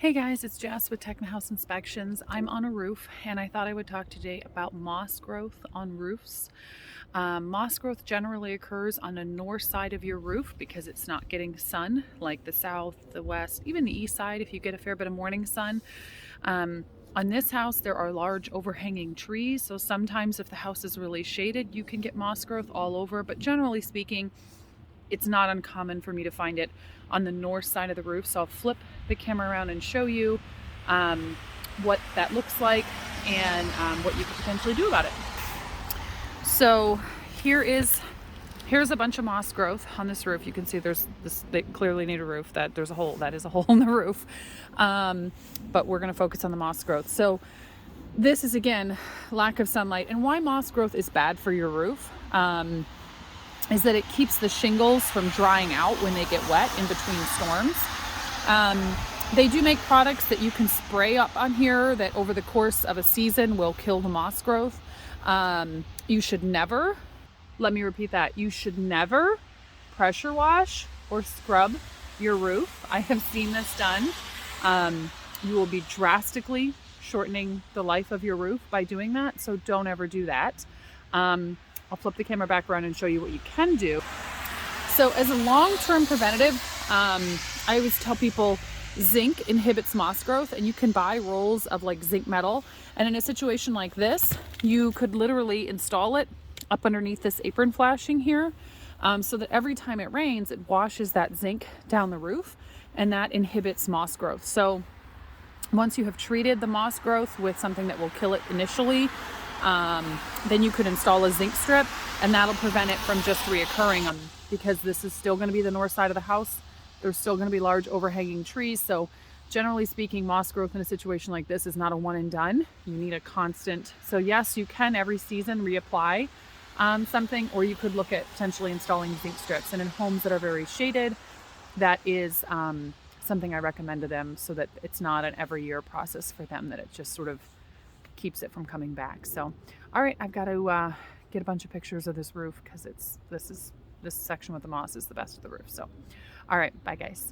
Hey guys, it's Jess with House Inspections. I'm on a roof and I thought I would talk today about moss growth on roofs. Moss growth generally occurs on the north side of your roof because it's not getting sun, like the south, the west, even the east side if you get a fair bit of morning sun. On this house, there are large overhanging trees, so sometimes if the house is really shaded, you can get moss growth all over, but generally speaking, it's not uncommon for me to find it on the north side of the roof. So I'll flip the camera around and show you what that looks like and what you could potentially do about it. So here's a bunch of moss growth on this roof. You can see there's this, they clearly need a roof, that there's a hole, that is a hole in the roof. But we're gonna focus on the moss growth. So this is, again, lack of sunlight. And why moss growth is bad for your roof is that it keeps the shingles from drying out when they get wet in between storms. They do make products that you can spray up on here that over the course of a season will kill the moss growth. You should never, let me repeat that, you should never pressure wash or scrub your roof. I have seen this done. You will be drastically shortening the life of your roof by doing that, so don't ever do that. I'll flip the camera back around and show you what you can do. So as a long-term preventative, I always tell people zinc inhibits moss growth, and you can buy rolls of like zinc metal. And in a situation like this, you could literally install it up underneath this apron flashing here, so that every time it rains, it washes that zinc down the roof, and that inhibits moss growth. So once you have treated the moss growth with something that will kill it initially, then you could install a zinc strip, and that'll prevent it from just reoccurring, because this is still going to be the north side of the house. There's still going to be large overhanging trees. So generally speaking, moss growth in a situation like this is not a one and done. You need a constant. So yes, you can every season reapply something, or you could look at potentially installing zinc strips. And in homes that are very shaded, that is something I recommend to them, so that it's not an every year process for them, that it just sort of keeps it from coming back. So, all right, I've got to get a bunch of pictures of this roof, because this section with the moss is the best of the roof. So, all right, bye guys.